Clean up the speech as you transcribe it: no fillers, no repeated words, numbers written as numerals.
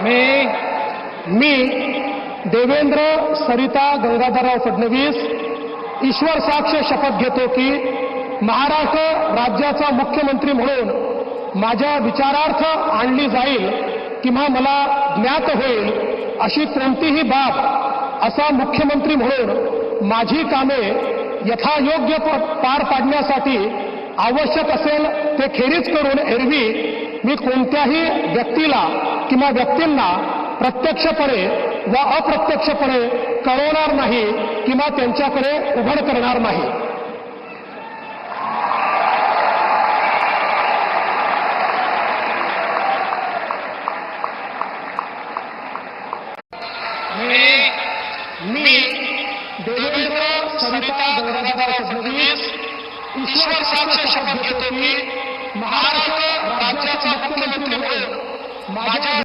मी देवेंद्र सरिता गंगाधरराव फडणवीस ईश्वर साक्ष शपथ घेतो की महाराष्ट्र राज्याचा मुख्यमंत्री म्हणून माझ्या विचारार्थ आणली जाईल किंवा मला ज्ञात होईल अशी कोणतीही बाब असा मुख्यमंत्री म्हणून माझी कामे यथायोग्य पार पाडण्यासाठी आवश्यक असेल ते खेरीज करून एरवी मी कोणत्याही व्यक्तीला किंवा व्यक्तींना प्रत्यक्षपणे व अप्रत्यक्षपणे कळवणार नाही किंवा त्यांच्याकडे उघड करणार नाही। मी देवेंद्र सरिता गंगाधरराव फडणवीस ईश्वर साक्ष शपथ घेतो की महाराष्ट्र राज्याचा मुख्यमंत्री म्हणून माझ्या